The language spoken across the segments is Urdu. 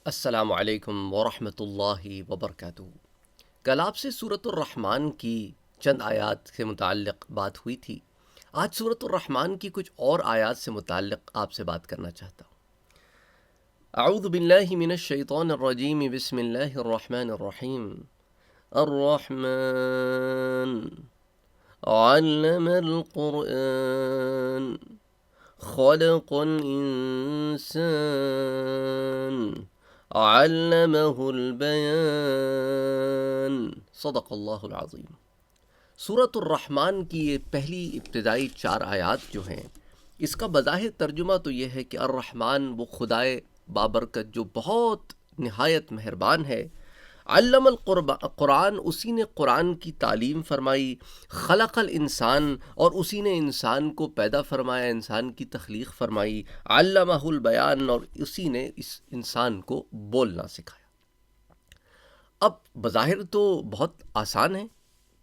السلام علیکم ورحمۃ اللہ وبرکاتہ۔ کل آپ سے سورۃ الرحمن کی چند آیات سے متعلق بات ہوئی تھی۔ آج سورۃ الرحمن کی کچھ اور آیات سے متعلق آپ سے بات کرنا چاہتا ہوں۔ اعوذ باللہ من الشیطان الرجیم، بسم اللہ الرحمن الرحیم۔ الرحمن علم القرآن خلق الانسان علمہ البیان، صدق اللہ العظیم۔ سورۃ الرحمن کی یہ پہلی ابتدائی 4 آیات جو ہیں، اس کا بظاہر ترجمہ تو یہ ہے کہ الرحمن وہ خدائے بابرکت جو بہت نہایت مہربان ہے۔ علم القرآن، اسی نے قرآن کی تعلیم فرمائی۔ خلق الانسان، اور اسی نے انسان کو پیدا فرمایا، انسان کی تخلیق فرمائی۔ علمہ البیان، اور اسی نے اس انسان کو بولنا سکھایا۔ اب بظاہر تو بہت آسان ہے،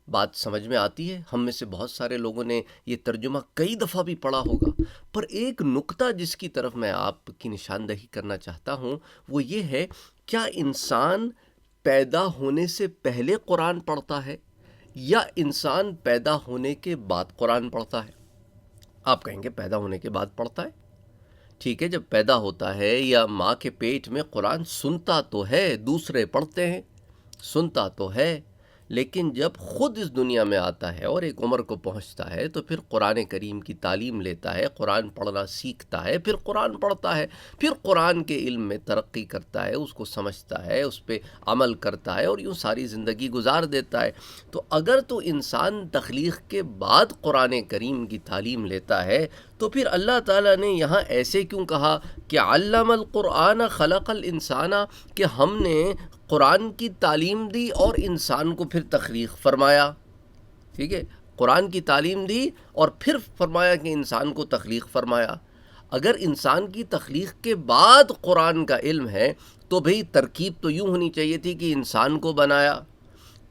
بات سمجھ میں آتی ہے، ہم میں سے بہت سارے لوگوں نے یہ ترجمہ کئی دفعہ بھی پڑھا ہوگا، پر ایک نکتہ جس کی طرف میں آپ کی نشاندہی کرنا چاہتا ہوں وہ یہ ہے، کیا انسان پیدا ہونے سے پہلے قرآن پڑھتا ہے یا انسان پیدا ہونے کے بعد قرآن پڑھتا ہے؟ آپ کہیں گے پیدا ہونے کے بعد پڑھتا ہے۔ ٹھیک ہے، جب پیدا ہوتا ہے یا ماں کے پیٹ میں قرآن سنتا تو ہے، دوسرے پڑھتے ہیں، سنتا تو ہے، لیکن جب خود اس دنیا میں آتا ہے اور ایک عمر کو پہنچتا ہے تو پھر قرآن کریم کی تعلیم لیتا ہے، قرآن پڑھنا سیکھتا ہے، پھر قرآن پڑھتا ہے، پھر قرآن کے علم میں ترقی کرتا ہے، اس کو سمجھتا ہے، اس پہ عمل کرتا ہے اور یوں ساری زندگی گزار دیتا ہے۔ تو اگر تو انسان تخلیق کے بعد قرآن کریم کی تعلیم لیتا ہے تو پھر اللہ تعالیٰ نے یہاں ایسے کیوں کہا کہ علم القرآن خلق الانسان، کہ ہم نے قرآن کی تعلیم دی اور انسان کو پھر تخلیق فرمایا؟ ٹھیک ہے، قرآن کی تعلیم دی اور پھر فرمایا کہ انسان کو تخلیق فرمایا۔ اگر انسان کی تخلیق کے بعد قرآن کا علم ہے تو بھئی ترکیب تو یوں ہونی چاہیے تھی کہ انسان کو بنایا،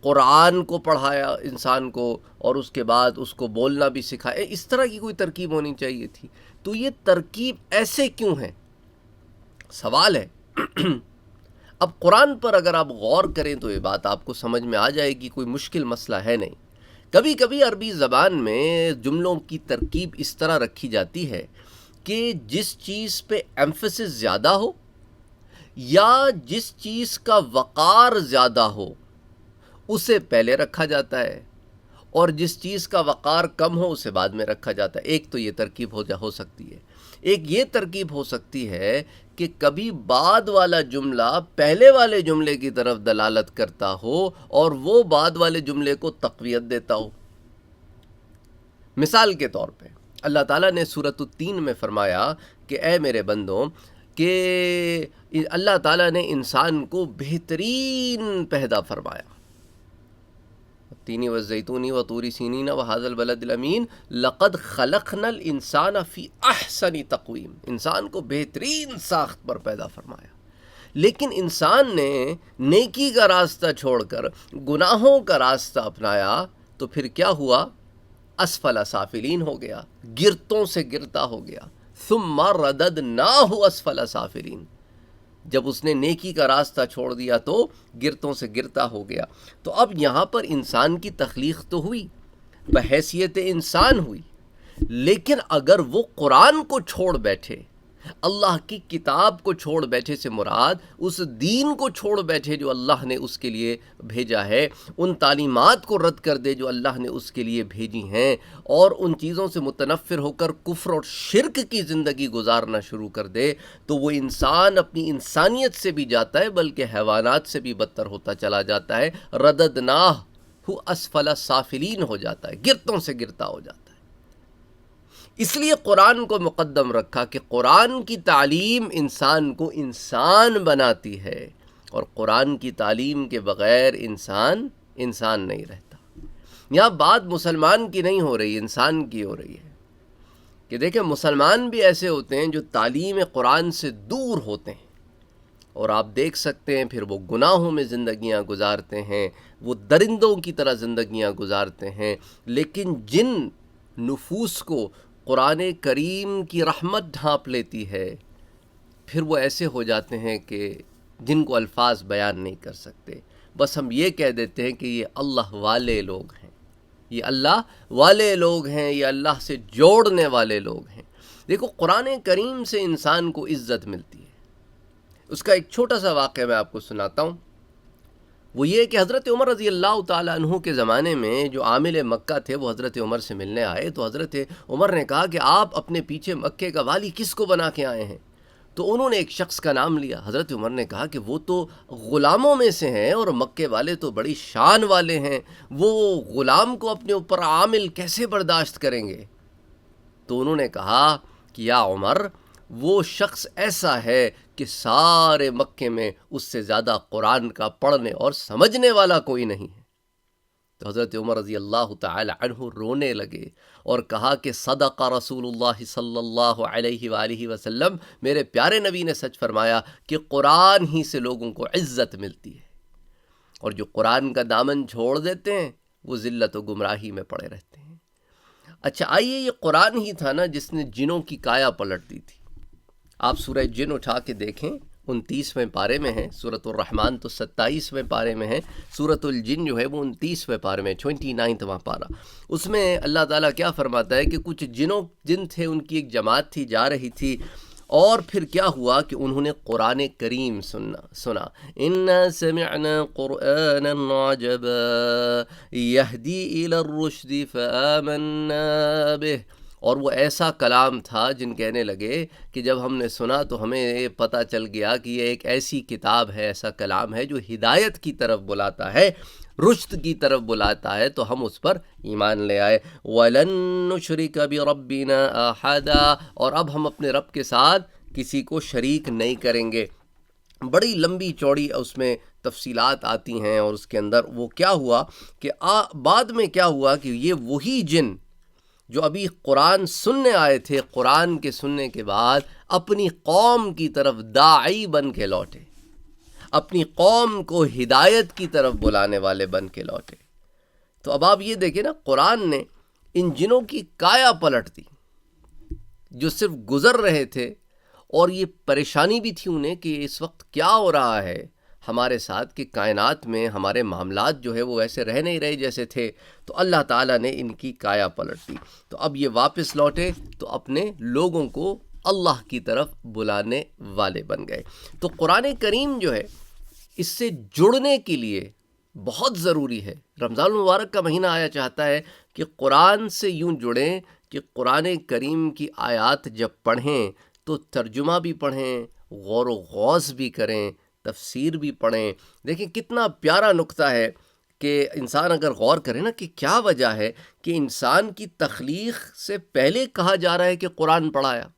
قرآن کو پڑھایا انسان کو، اور اس کے بعد اس کو بولنا بھی سکھایا، اس طرح کی کوئی ترکیب ہونی چاہیے تھی۔ تو یہ ترکیب ایسے کیوں ہے؟ سوال ہے۔ اب قرآن پر اگر آپ غور کریں تو یہ بات آپ کو سمجھ میں آ جائے گی، کوئی مشکل مسئلہ ہے نہیں۔ کبھی کبھی عربی زبان میں جملوں کی ترکیب اس طرح رکھی جاتی ہے کہ جس چیز پہ ایمفیسس زیادہ ہو یا جس چیز کا وقار زیادہ ہو اسے پہلے رکھا جاتا ہے، اور جس چیز کا وقار کم ہو اسے بعد میں رکھا جاتا ہے۔ ایک تو یہ ترکیب ہو سکتی ہے۔ ایک یہ ترکیب ہو سکتی ہے کہ کبھی بعد والا جملہ پہلے والے جملے کی طرف دلالت کرتا ہو اور وہ بعد والے جملے کو تقویت دیتا ہو۔ مثال کے طور پہ اللہ تعالیٰ نے سورۃ التین میں فرمایا کہ اے میرے بندوں، کہ اللہ تعالیٰ نے انسان کو بہترین پیدا فرمایا۔ تینی والزیتون وطور سینین وہذا البلد الامین لقد خلقنا الانسان فی احسن تقویم، انسان کو بہترین ساخت پر پیدا فرمایا۔ لیکن انسان نے نیکی کا راستہ چھوڑ کر گناہوں کا راستہ اپنایا تو پھر کیا ہوا؟ اسفل سافلین ہو گیا، گرتوں سے گرتا ہو گیا۔ ثم رددناہ اسفل سافلین، جب اس نے نیکی کا راستہ چھوڑ دیا تو گرتوں سے گرتا ہو گیا۔ تو اب یہاں پر انسان کی تخلیق تو ہوئی، بحیثیت انسان ہوئی، لیکن اگر وہ قرآن کو چھوڑ بیٹھے، اللہ کی کتاب کو چھوڑ بیٹھے سے مراد اس دین کو چھوڑ بیٹھے جو اللہ نے اس کے لیے بھیجا ہے، ان تعلیمات کو رد کر دے جو اللہ نے اس کے لیے بھیجی ہیں، اور ان چیزوں سے متنفر ہو کر کفر اور شرک کی زندگی گزارنا شروع کر دے، تو وہ انسان اپنی انسانیت سے بھی جاتا ہے بلکہ حیوانات سے بھی بدتر ہوتا چلا جاتا ہے۔ رددناہ اسفل سافلین ہو جاتا ہے، گرتوں سے گرتا ہو جاتا ہے۔ اس لیے قرآن کو مقدم رکھا کہ قرآن کی تعلیم انسان کو انسان بناتی ہے، اور قرآن کی تعلیم کے بغیر انسان نہیں رہتا۔ یہاں بات مسلمان کی نہیں ہو رہی، انسان کی ہو رہی ہے کہ دیکھیں مسلمان بھی ایسے ہوتے ہیں جو تعلیم قرآن سے دور ہوتے ہیں، اور آپ دیکھ سکتے ہیں پھر وہ گناہوں میں زندگیاں گزارتے ہیں، وہ درندوں کی طرح زندگیاں گزارتے ہیں۔ لیکن جن نفوس کو قرآن کریم کی رحمت ڈھانپ لیتی ہے، پھر وہ ایسے ہو جاتے ہیں کہ جن کو الفاظ بیان نہیں کر سکتے، بس ہم یہ کہہ دیتے ہیں کہ یہ اللہ والے لوگ ہیں، یہ اللہ والے لوگ ہیں، یہ اللہ سے جوڑنے والے لوگ ہیں۔ دیکھو قرآن کریم سے انسان کو عزت ملتی ہے۔ اس کا ایک چھوٹا سا واقعہ میں آپ کو سناتا ہوں۔ وہ یہ کہ حضرت عمر رضی اللہ تعالیٰ عنہ کے زمانے میں جو عامل مکہ تھے وہ حضرت عمر سے ملنے آئے، تو حضرت عمر نے کہا کہ آپ اپنے پیچھے مکے کا والی کس کو بنا کے آئے ہیں؟ تو انہوں نے ایک شخص کا نام لیا۔ حضرت عمر نے کہا کہ وہ تو غلاموں میں سے ہیں اور مکے والے تو بڑی شان والے ہیں، وہ غلام کو اپنے اوپر عامل کیسے برداشت کریں گے؟ تو انہوں نے کہا کہ یا عمر، وہ شخص ایسا ہے کہ سارے مکے میں اس سے زیادہ قرآن کا پڑھنے اور سمجھنے والا کوئی نہیں ہے۔ تو حضرت عمر رضی اللہ تعالی عنہ رونے لگے اور کہا کہ صدق رسول اللہ صلی اللہ علیہ وآلہ وسلم، میرے پیارے نبی نے سچ فرمایا کہ قرآن ہی سے لوگوں کو عزت ملتی ہے، اور جو قرآن کا دامن چھوڑ دیتے ہیں وہ ذلت و گمراہی میں پڑے رہتے ہیں۔ اچھا آئیے، یہ قرآن ہی تھا نا جس نے جنوں کی کایا پلٹ دی تھی۔ آپ سورہ جن اٹھا کے دیکھیں، 29ویں پارے میں ہے۔ سورۃ الرحمن تو 27ویں پارے میں ہے، سورۃ الجن جو ہے وہ 29ویں پارے میں، 29واں پارہ۔ اس میں اللہ تعالیٰ کیا فرماتا ہے کہ کچھ جن تھے، ان کی ایک جماعت تھی، جا رہی تھی، اور پھر کیا ہوا کہ انہوں نے قرآن کریم سنا۔ اِنَّا سَمِعْنَا قُرْآنًا عَجَبًا يَهْدِي إِلَى الرُّشْدِ فَآمَنَّا بِهِ، اور وہ ایسا کلام تھا جن کہنے لگے کہ جب ہم نے سنا تو ہمیں یہ پتہ چل گیا کہ یہ ایک ایسی کتاب ہے، ایسا کلام ہے جو ہدایت کی طرف بلاتا ہے، رشد کی طرف بلاتا ہے، تو ہم اس پر ایمان لے آئے۔ وَلَن نُشْرِكَ بِرَبِّنَا أَحَدًا، اور اب ہم اپنے رب کے ساتھ کسی کو شریک نہیں کریں گے۔ بڑی لمبی چوڑی اس میں تفصیلات آتی ہیں، اور اس کے اندر وہ کیا ہوا کہ بعد میں کیا ہوا کہ یہ وہی جن جو ابھی قرآن سننے آئے تھے، قرآن کے سننے کے بعد اپنی قوم کی طرف داعی بن کے لوٹے، اپنی قوم کو ہدایت کی طرف بلانے والے بن کے لوٹے۔ تو اب آپ یہ دیکھیں نا، قرآن نے ان جنوں کی کایا پلٹ دی جو صرف گزر رہے تھے، اور یہ پریشانی بھی تھی انہیں کہ اس وقت کیا ہو رہا ہے ہمارے ساتھ، کہ کائنات میں ہمارے معاملات جو ہے وہ ویسے رہ نہیں رہے جیسے تھے۔ تو اللہ تعالیٰ نے ان کی کایا پلٹ دی، تو اب یہ واپس لوٹے تو اپنے لوگوں کو اللہ کی طرف بلانے والے بن گئے۔ تو قرآن کریم جو ہے اس سے جڑنے کے لیے بہت ضروری ہے۔ رمضان المبارک کا مہینہ آیا چاہتا ہے کہ قرآن سے یوں جڑیں کہ قرآن کریم کی آیات جب پڑھیں تو ترجمہ بھی پڑھیں، غور و غوض بھی کریں، تفسیر بھی پڑھیں۔ دیکھیں کتنا پیارا نقطہ ہے کہ انسان اگر غور کرے نا کہ کیا وجہ ہے کہ انسان کی تخلیق سے پہلے کہا جا رہا ہے کہ قرآن پڑھایا،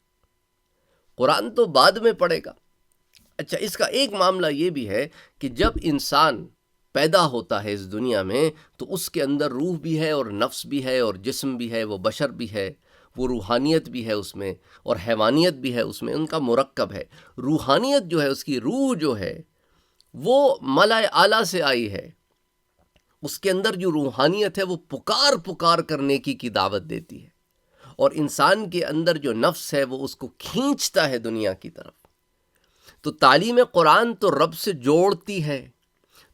قرآن تو بعد میں پڑھے گا۔ اچھا، اس کا ایک معاملہ یہ بھی ہے کہ جب انسان پیدا ہوتا ہے اس دنیا میں تو اس کے اندر روح بھی ہے اور نفس بھی ہے اور جسم بھی ہے، وہ بشر بھی ہے، وہ روحانیت بھی ہے اس میں، اور حیوانیت بھی ہے اس میں، ان کا مرکب ہے۔ روحانیت جو ہے، اس کی روح جو ہے وہ ملائے اعلیٰ سے آئی ہے۔ اس کے اندر جو روحانیت ہے وہ پکار پکار کر نیکی کی دعوت دیتی ہے، اور انسان کے اندر جو نفس ہے وہ اس کو کھینچتا ہے دنیا کی طرف۔ تو تعلیم قرآن تو رب سے جوڑتی ہے،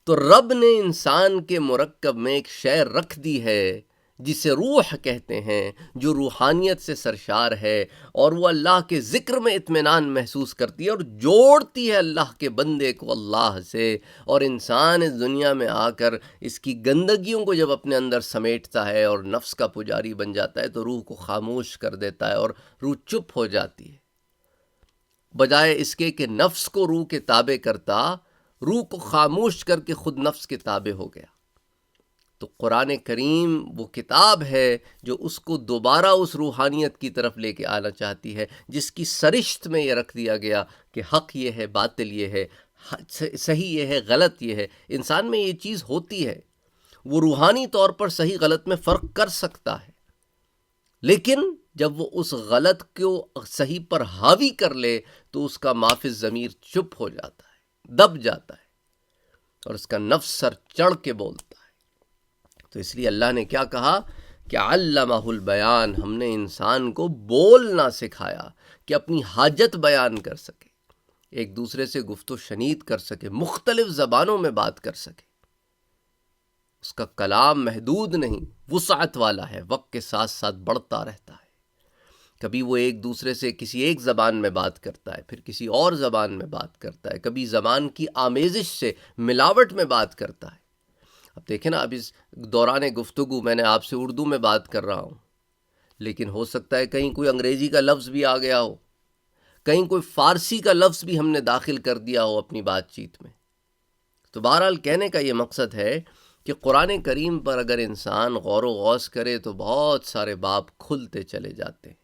تو رب نے انسان کے مرکب میں ایک شے رکھ دی ہے جسے روح کہتے ہیں، جو روحانیت سے سرشار ہے، اور وہ اللہ کے ذکر میں اطمینان محسوس کرتی ہے اور جوڑتی ہے اللہ کے بندے کو اللہ سے۔ اور انسان اس دنیا میں آ کر اس کی گندگیوں کو جب اپنے اندر سمیٹتا ہے اور نفس کا پجاری بن جاتا ہے تو روح کو خاموش کر دیتا ہے اور روح چپ ہو جاتی ہے، بجائے اس کے کہ نفس کو روح کے تابع کرتا، روح کو خاموش کر کے خود نفس کے تابع ہو گیا۔ تو قرآن کریم وہ کتاب ہے جو اس کو دوبارہ اس روحانیت کی طرف لے کے آنا چاہتی ہے، جس کی سرشت میں یہ رکھ دیا گیا کہ حق یہ ہے، باطل یہ ہے، صحیح یہ ہے، غلط یہ ہے۔ انسان میں یہ چیز ہوتی ہے، وہ روحانی طور پر صحیح غلط میں فرق کر سکتا ہے، لیکن جب وہ اس غلط کو صحیح پر حاوی کر لے تو اس کا ما فی الضمیر چپ ہو جاتا ہے، دب جاتا ہے، اور اس کا نفس سر چڑھ کے بولتا ہے۔ تو اس لیے اللہ نے کیا کہا کہ علمہ البیان، ہم نے انسان کو بولنا سکھایا کہ اپنی حاجت بیان کر سکے، ایک دوسرے سے گفت و شنید کر سکے، مختلف زبانوں میں بات کر سکے۔ اس کا کلام محدود نہیں، وسعت والا ہے، وقت کے ساتھ ساتھ بڑھتا رہتا ہے۔ کبھی وہ ایک دوسرے سے کسی ایک زبان میں بات کرتا ہے، پھر کسی اور زبان میں بات کرتا ہے، کبھی زبان کی آمیزش سے، ملاوٹ میں بات کرتا ہے۔ اب دیکھیں نا، اب اس دوران گفتگو میں نے آپ سے اردو میں بات کر رہا ہوں، لیکن ہو سکتا ہے کہیں کوئی انگریزی کا لفظ بھی آ گیا ہو، کہیں کوئی فارسی کا لفظ بھی ہم نے داخل کر دیا ہو اپنی بات چیت میں۔ تو بہرحال کہنے کا یہ مقصد ہے کہ قرآن کریم پر اگر انسان غور و غوص کرے تو بہت سارے باب کھلتے چلے جاتے ہیں۔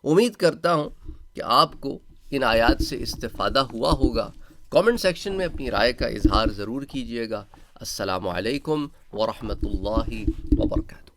امید کرتا ہوں کہ آپ کو ان آیات سے استفادہ ہوا ہوگا۔ کامنٹ سیکشن میں اپنی رائے کا اظہار ضرور کیجیے گا۔ السلام علیکم ورحمۃ اللہ وبرکاتہ۔